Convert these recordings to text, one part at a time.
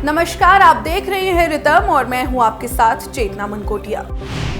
नमस्कार, आप देख रहे हैं रितम और मैं हूं आपके साथ चेतना मनकोटिया।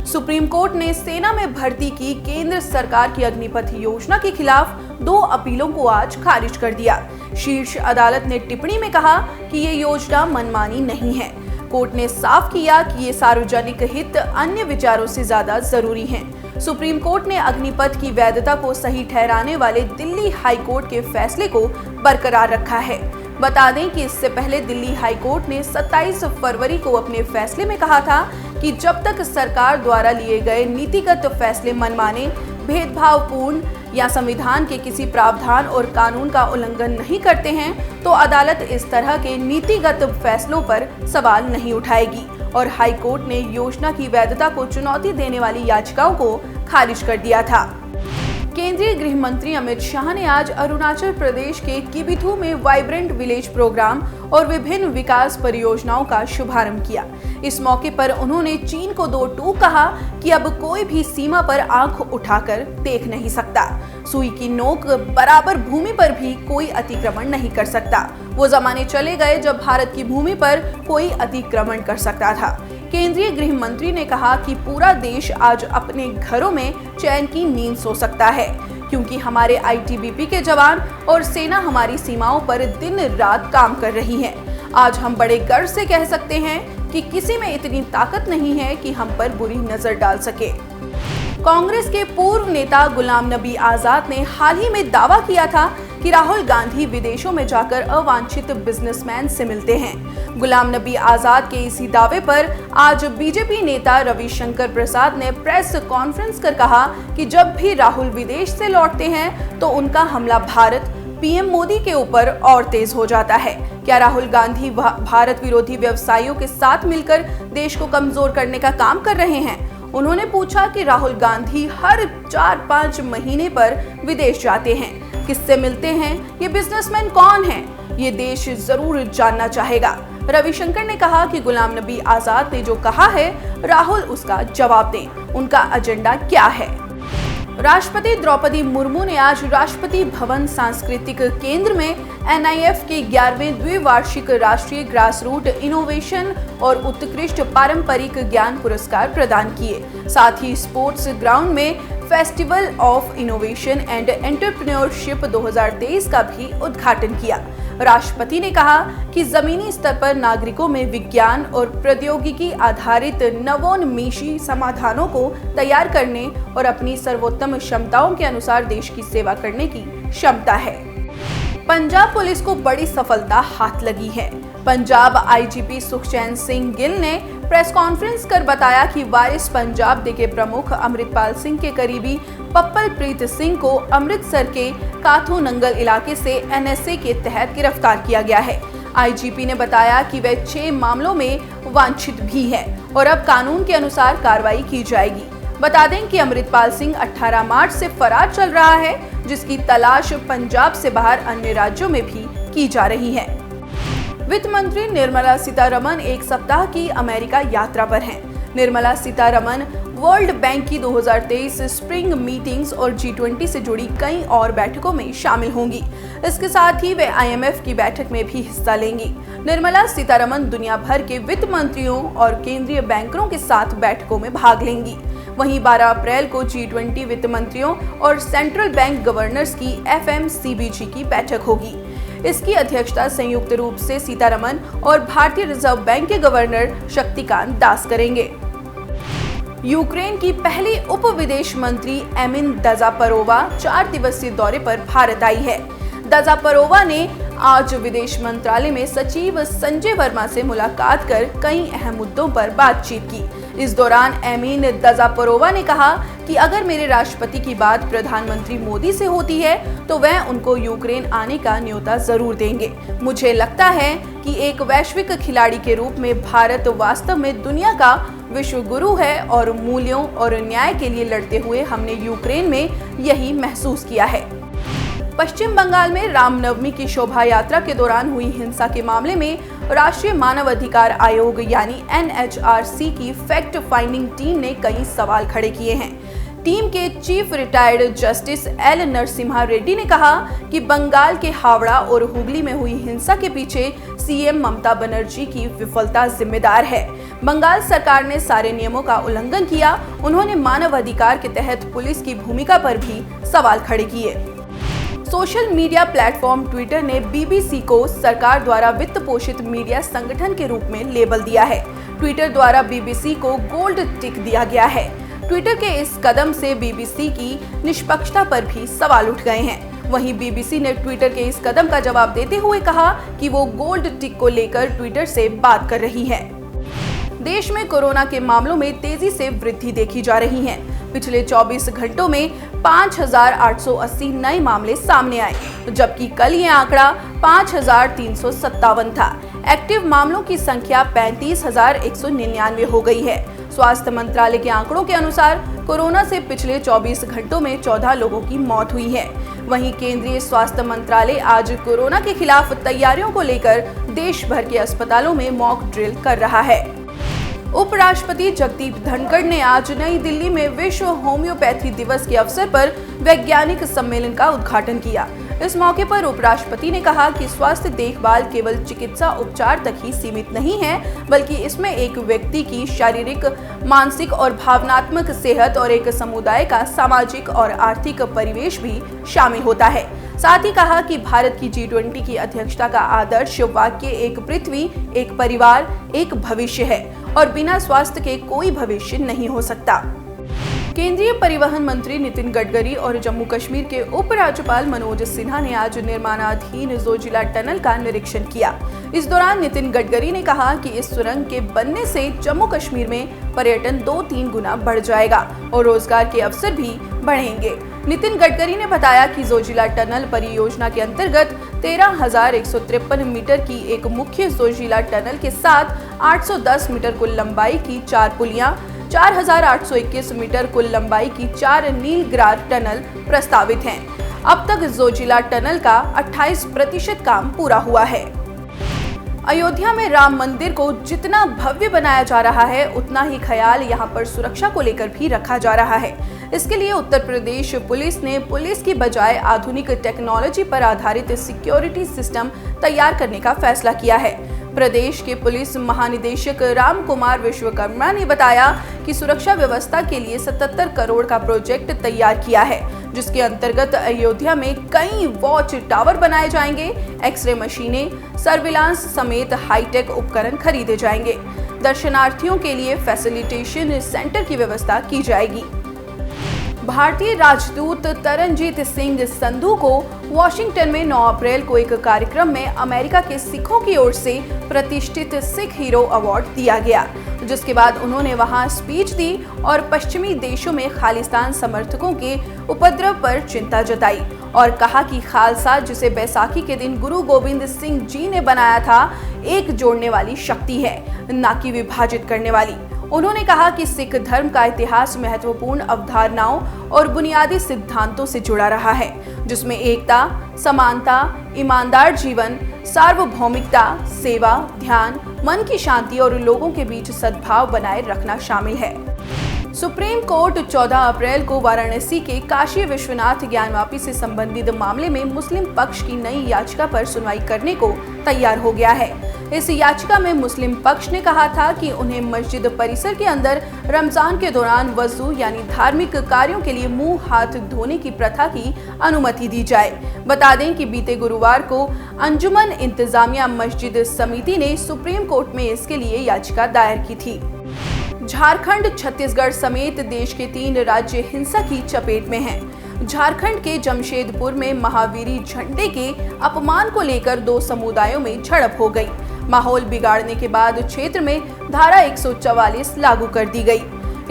सुप्रीम कोर्ट ने सेना में भर्ती की केंद्र सरकार की अग्निपथ योजना के खिलाफ 2 अपीलों को आज खारिज कर दिया। शीर्ष अदालत ने टिप्पणी में कहा कि ये योजना मनमानी नहीं है। कोर्ट ने साफ किया कि ये सार्वजनिक हित अन्य विचारों से ज्यादा जरूरी है। सुप्रीम कोर्ट ने अग्निपथ की वैधता को सही ठहराने वाले दिल्ली हाई कोर्ट के फैसले को बरकरार रखा है। बता दें कि इससे पहले दिल्ली हाई कोर्ट ने 27 फरवरी को अपने फैसले में कहा था कि जब तक सरकार द्वारा लिए गए नीतिगत फैसले मनमाने, भेदभावपूर्ण या संविधान के किसी प्रावधान और कानून का उल्लंघन नहीं करते हैं, तो अदालत इस तरह के नीतिगत फैसलों पर सवाल नहीं उठाएगी। और हाई कोर्ट ने योजना की वैधता को चुनौती देने वाली याचिकाओं को खारिज कर दिया था। केंद्रीय गृह मंत्री अमित शाह ने आज अरुणाचल प्रदेश के किबिथु में वाइब्रेंट विलेज प्रोग्राम और विभिन्न विकास परियोजनाओं का शुभारंभ किया। इस मौके पर उन्होंने चीन को 2 टूक कहा कि अब कोई भी सीमा पर आंख उठाकर देख नहीं सकता। सुई की नोक बराबर भूमि पर भी कोई अतिक्रमण नहीं कर सकता। वो जमाने चले गए जब भारत की भूमि पर कोई अतिक्रमण कर सकता था। केंद्रीय गृह मंत्री ने कहा कि पूरा देश आज अपने घरों में चैन की नींद सो सकता है, क्योंकि हमारे आईटीबीपी के जवान और सेना हमारी सीमाओं पर दिन रात काम कर रही है। आज हम बड़े गर्व से कह सकते हैं कि किसी में इतनी ताकत नहीं है कि हम पर बुरी नजर डाल सके। कांग्रेस के पूर्व नेता गुलाम नबी आजाद ने हाल ही में दावा किया था कि राहुल गांधी विदेशों में जाकर अवांछित बिजनेसमैन से मिलते हैं। गुलाम नबी आजाद के इसी दावे पर आज बीजेपी नेता रविशंकर प्रसाद ने प्रेस कॉन्फ्रेंस कर कहा कि जब भी राहुल विदेश से लौटते हैं तो उनका हमला भारत पीएम मोदी के ऊपर और तेज हो जाता है। क्या राहुल गांधी भारत विरोधी व्यवसायियों के साथ मिलकर देश को कमजोर करने का काम कर रहे हैं? उन्होंने पूछा कि राहुल गांधी हर 4-5 महीने पर विदेश जाते हैं, किससे मिलते हैं, ये बिजनेसमैन कौन हैं? ये देश जरूर जानना चाहेगा। रविशंकर ने कहा कि गुलाम नबी आजाद ने जो कहा है, राहुल उसका जवाब दें। उनका एजेंडा क्या है? राष्ट्रपति द्रौपदी मुर्मू ने आज राष्ट्रपति भवन सांस्कृतिक केंद्र में एनआईएफ के 11वें द्विवार्षिक राष्ट्रीय ग्रास रूट इनोवेशन और उत्कृष्ट पारंपरिक ज्ञान पुरस्कार प्रदान किए। साथ ही स्पोर्ट्स ग्राउंड में festival of innovation and entrepreneurship 2023 का भी उद्घाटन किया। राष्ट्रपति ने कहा कि जमीनी स्तर पर नागरिकों में विज्ञान और प्रौद्योगिकी आधारित नवोन्मेषी समाधानों को तैयार करने और अपनी सर्वोत्तम क्षमताओं के अनुसार देश की सेवा करने की क्षमता है। पंजाब पुलिस को बड़ी सफलता हाथ लगी है। पंजाब आईजीपी सुखचैन सिंह गिल ने प्रेस कॉन्फ्रेंस कर बताया कि वारिस पंजाब डे के प्रमुख अमृतपाल सिंह के करीबी पप्पलप्रीत सिंह को अमृतसर के काथू नंगल इलाके से एनएसए के तहत गिरफ्तार किया गया है। आईजीपी ने बताया कि वह 6 मामलों में वांछित भी है और अब कानून के अनुसार कार्रवाई की जाएगी। बता दें कि अमृतपाल सिंह 18 मार्च से फरार चल रहा है, जिसकी तलाश पंजाब से बाहर अन्य राज्यों में भी की जा रही है। वित्त मंत्री निर्मला सीतारमण 1 सप्ताह की अमेरिका यात्रा पर हैं। निर्मला सीतारमण वर्ल्ड बैंक की 2023 स्प्रिंग मीटिंग्स और G20 से जुड़ी कई और बैठकों में शामिल होंगी। इसके साथ ही वे IMF की बैठक में भी हिस्सा लेंगी। निर्मला सीतारमण दुनिया भर के वित्त मंत्रियों और केंद्रीय बैंकरों के साथ बैठकों में भाग लेंगी। वहीं 12 अप्रैल को G20 वित्त मंत्रियों और सेंट्रल बैंक गवर्नर्स की FMCBG की बैठक होगी। इसकी अध्यक्षता संयुक्त रूप से सीतारमण और भारतीय रिजर्व बैंक के गवर्नर शक्तिकांत दास करेंगे। यूक्रेन की पहली उप विदेश मंत्री एमिन दजापरोवा 4 दिवसीय दौरे पर भारत आई है। दजापरोवा ने आज विदेश मंत्रालय में सचिव संजय वर्मा से मुलाकात कर कई अहम मुद्दों पर बातचीत की। इस दौरान एमिन दजापरोवा ने कहा कि अगर मेरे राष्ट्रपति की बात प्रधानमंत्री मोदी से होती है तो वह उनको यूक्रेन आने का न्योता जरूर देंगे। मुझे लगता है कि एक वैश्विक खिलाड़ी के रूप में भारत वास्तव में दुनिया का विश्व गुरु है और मूल्यों और न्याय के लिए लड़ते हुए हमने यूक्रेन में यही महसूस किया है। पश्चिम बंगाल में रामनवमी की शोभा यात्रा के दौरान हुई हिंसा के मामले में राष्ट्रीय मानव अधिकार आयोग यानी NHRC की फैक्ट फाइंडिंग टीम ने कई सवाल खड़े किए हैं। टीम के chief retired justice L Narasimha Reddy ने कहा कि बंगाल के हावड़ा और हुगली में हुई हिंसा के पीछे सीएम ममता बनर्जी की विफलता जिम्मेदार है। बंगाल सरकार ने सारे नियमों का उल्लंघन किया। उन्होंने मानव अधिकार के तहत पुलिस की भूमिका पर भी सवाल खड़े किए। सोशल मीडिया प्लेटफॉर्म ट्विटर ने बीबीसी को सरकार द्वारा वित्त पोषित मीडिया संगठन के रूप में लेबल दिया है। ट्विटर द्वारा बीबीसी को गोल्ड टिक दिया गया है। ट्विटर के इस कदम से बीबीसी की निष्पक्षता पर भी सवाल उठ गए हैं। वहीं बीबीसी ने ट्विटर के इस कदम का जवाब देते हुए कहा कि वो गोल्ड टिक को लेकर ट्विटर से बात कर रही है। देश में कोरोना के मामलों में तेजी से वृद्धि देखी जा रही है। पिछले 24 घंटों में 5,880 नए मामले सामने आए, जबकि कल ये आंकड़ा 5,357 था। एक्टिव मामलों की संख्या 35,199 हो गई है। स्वास्थ्य मंत्रालय के आंकड़ों के अनुसार कोरोना से पिछले 24 घंटों में 14 लोगों की मौत हुई है। वहीं केंद्रीय स्वास्थ्य मंत्रालय आज कोरोना के खिलाफ तैयारियों को लेकर देश भर के अस्पतालों में मॉक ड्रिल कर रहा है। उपराष्ट्रपति जगदीप धनखड़ ने आज नई दिल्ली में विश्व होम्योपैथी दिवस के अवसर पर वैज्ञानिक सम्मेलन का उद्घाटन किया। इस मौके पर उपराष्ट्रपति ने कहा कि स्वास्थ्य देखभाल केवल चिकित्सा उपचार तक ही सीमित नहीं है, बल्कि इसमें एक व्यक्ति की शारीरिक, मानसिक और भावनात्मक सेहत और एक समुदाय का सामाजिक और आर्थिक परिवेश भी शामिल होता है। साथ ही कहा कि भारत की G20 की अध्यक्षता का आदर्श वाक्य एक पृथ्वी, एक परिवार, एक भविष्य है और बिना स्वास्थ्य के कोई भविष्य नहीं हो सकता। केंद्रीय परिवहन मंत्री नितिन गडकरी और जम्मू कश्मीर के उपराज्यपाल मनोज सिन्हा ने आज निर्माणाधीन जोजिला टनल का निरीक्षण किया। इस दौरान नितिन गडकरी ने कहा कि इस सुरंग के बनने से जम्मू कश्मीर में पर्यटन 2-3 गुना बढ़ जाएगा और रोजगार के अवसर भी बढ़ेंगे। नितिन गडकरी ने बताया कि जोजिला टनल परियोजना के अंतर्गत 13,153 मीटर की एक मुख्य जोजिला टनल के साथ 810 मीटर कुल लंबाई की 4 पुलियां, 4,821 मीटर कुल लंबाई की 4 नीलग्रार टनल प्रस्तावित हैं। अब तक जोजिला टनल का 28% काम पूरा हुआ है। अयोध्या में राम मंदिर को जितना भव्य बनाया जा रहा है, उतना ही ख्याल यहाँ पर सुरक्षा को लेकर भी रखा जा रहा है। इसके लिए उत्तर प्रदेश पुलिस ने पुलिस की बजाय आधुनिक टेक्नोलॉजी पर आधारित सिक्योरिटी सिस्टम तैयार करने का फैसला किया है। प्रदेश के पुलिस महानिदेशक राम कुमार विश्वकर्मा ने बताया कि सुरक्षा व्यवस्था के लिए 77 करोड़ का प्रोजेक्ट तैयार किया है, जिसके अंतर्गत अयोध्या में कई वॉच टावर बनाए जाएंगे, एक्सरे मशीनें, सर्विलांस समेत हाईटेक उपकरण खरीदे जाएंगे। दर्शनार्थियों के लिए फैसिलिटेशन सेंटर की व्यवस्था की जाएगी। भारतीय राजदूत तरनजीत सिंह संधू को वॉशिंगटन में 9 अप्रैल को एक कार्यक्रम में अमेरिका के सिखों की ओर से प्रतिष्ठित सिख हीरो अवार्ड दिया गया, जिसके बाद उन्होंने वहां स्पीच दी और पश्चिमी देशों में खालिस्तान समर्थकों के उपद्रव पर चिंता जताई और कहा कि खालसा, जिसे बैसाखी के दिन गुरु गोविंद सिंह जी ने बनाया था, एक जोड़ने वाली शक्ति है, न कि विभाजित करने वाली। उन्होंने कहा कि सिख धर्म का इतिहास महत्वपूर्ण अवधारणाओं और बुनियादी सिद्धांतों से जुड़ा रहा है, जिसमें एकता, समानता, ईमानदार जीवन, सार्वभौमिकता, सेवा, ध्यान, मन की शांति और लोगों के बीच सद्भाव बनाए रखना शामिल है। सुप्रीम कोर्ट 14 अप्रैल को वाराणसी के काशी विश्वनाथ ज्ञानवापी से संबंधित मामले में मुस्लिम पक्ष की नई याचिका पर सुनवाई करने को तैयार हो गया है। इस याचिका में मुस्लिम पक्ष ने कहा था कि उन्हें मस्जिद परिसर के अंदर रमजान के दौरान वजू यानी धार्मिक कार्यों के लिए मुंह हाथ धोने की प्रथा की अनुमति दी जाए। बता दें कि बीते गुरुवार को अंजुमन इंतजामिया मस्जिद समिति ने सुप्रीम कोर्ट में इसके लिए याचिका दायर की थी। झारखंड, छत्तीसगढ़ समेत देश के 3 राज्य हिंसा की चपेट में हैं। झारखंड के जमशेदपुर में महावीरी झंडे के अपमान को लेकर 2 समुदायों में झड़प हो गई। माहौल बिगाड़ने के बाद क्षेत्र में धारा 144 लागू कर दी गई।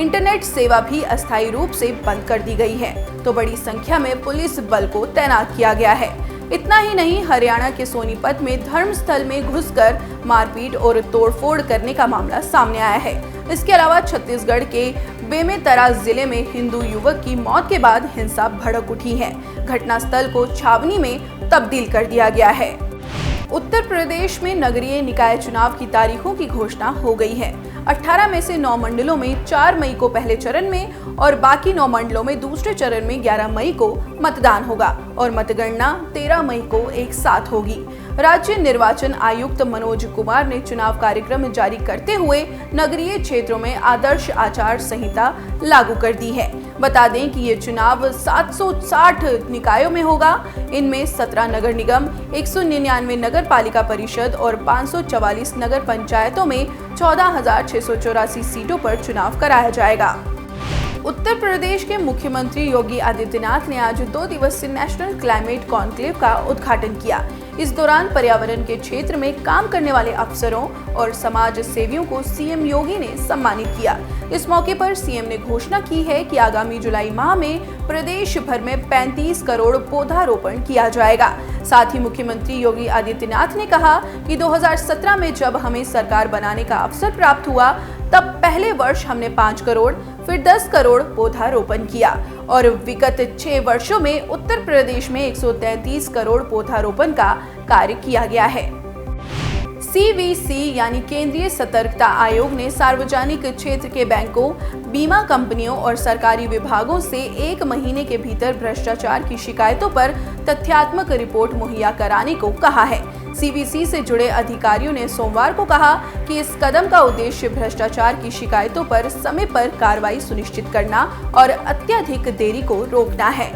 इंटरनेट सेवा भी अस्थायी रूप से बंद कर दी गई है, तो बड़ी संख्या में पुलिस बल को तैनात किया गया है। इतना ही नहीं, हरियाणा के सोनीपत में धर्मस्थल में घुसकर मारपीट और तोड़फोड़ करने का मामला सामने आया है। इसके अलावा छत्तीसगढ़ के बेमेतरा जिले में हिंदू युवक की मौत के बाद हिंसा भड़क उठी है। घटनास्थल को छावनी में तब्दील कर दिया गया है। उत्तर प्रदेश में नगरीय निकाय चुनाव की तारीखों की घोषणा हो गई है। 18 में से 9 मंडलों में 4 मई को पहले चरण में और बाकी 9 मंडलों में दूसरे चरण में 11 मई को मतदान होगा और मतगणना 13 मई को एक साथ होगी। राज्य निर्वाचन आयुक्त मनोज कुमार ने चुनाव कार्यक्रम जारी करते हुए नगरीय क्षेत्रों में आदर्श आचार संहिता लागू कर दी है। बता दें कि ये चुनाव 760 निकायों में होगा। इनमें 17 नगर निगम, 199 नगर पालिका परिषद और 544 नगर पंचायतों में 14,684 सीटों पर चुनाव कराया जाएगा। उत्तर प्रदेश के मुख्यमंत्री योगी आदित्यनाथ ने आज 2 दिवसीय नेशनल क्लाइमेट कॉन्क्लेव का उद्घाटन किया। इस दौरान पर्यावरण के क्षेत्र में काम करने वाले अफसरों और समाज सेवियों को सीएम योगी ने सम्मानित किया। इस मौके पर सीएम ने घोषणा की है कि आगामी जुलाई माह में प्रदेश भर में 35 करोड़ पौधारोपण किया जाएगा। साथ ही मुख्यमंत्री योगी आदित्यनाथ ने कहा कि 2017 में जब हमें सरकार बनाने का अवसर प्राप्त हुआ तब पहले वर्ष हमने 5 करोड़ फिर 10 करोड़ पौधारोपण किया और विगत 6 वर्षों में उत्तर प्रदेश में 133 करोड़ पौधारोपण का कार्य किया गया है। CVC यानी केंद्रीय सतर्कता आयोग ने सार्वजनिक क्षेत्र के बैंकों, बीमा कंपनियों और सरकारी विभागों से 1 महीने के भीतर भ्रष्टाचार की शिकायतों पर तथ्यात्मक रिपोर्ट मुहैया कराने को कहा है। CVC से जुड़े अधिकारियों ने सोमवार को कहा कि इस कदम का उद्देश्य भ्रष्टाचार की शिकायतों पर समय पर कार्रवाई सुनिश्चित करना और अत्यधिक देरी को रोकना है।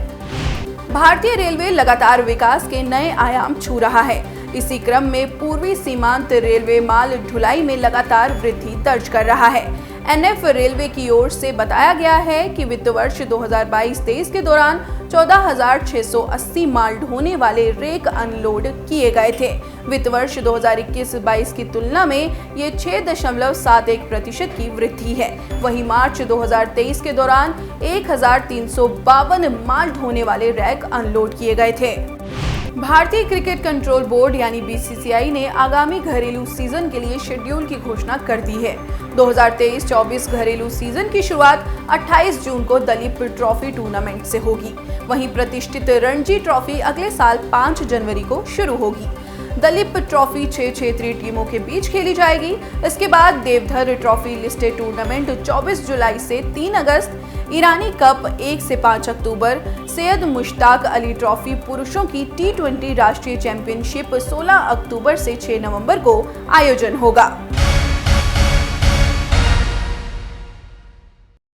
भारतीय रेलवे लगातार विकास के नए आयाम छू रहा है। इसी क्रम में पूर्वी सीमांत रेलवे माल ढुलाई में लगातार वृद्धि दर्ज कर रहा है। NF रेलवे की ओर से बताया गया है कि वित्त वर्ष 2022-23 के दौरान 14,680 माल ढोने वाले रेक अनलोड किए गए थे। वित्त वर्ष 2021-22 की तुलना में ये 6.71% की वृद्धि है। वहीं मार्च 2023 के दौरान 1,352 माल ढोने वाले रैक अनलोड किए गए थे। भारतीय क्रिकेट कंट्रोल बोर्ड यानी BCCI ने आगामी घरेलू सीजन के लिए शेड्यूल की घोषणा कर दी है। 2023-24 घरेलू सीजन की शुरुआत 28 जून को दलीप ट्रॉफी टूर्नामेंट से होगी। वहीं प्रतिष्ठित रणजी ट्रॉफी अगले साल 5 जनवरी को शुरू होगी। दलीप ट्रॉफी 6 क्षेत्रीय टीमों के बीच खेली जाएगी। इसके बाद देवधर ट्रॉफी लिस्टेड टूर्नामेंट 24 जुलाई से 3 अगस्त, ईरानी कप 1 से 5 अक्टूबर, सैयद मुश्ताक अली ट्रॉफी पुरुषों की T20 राष्ट्रीय चैंपियनशिप 16 अक्टूबर से 6 नवंबर को आयोजन होगा।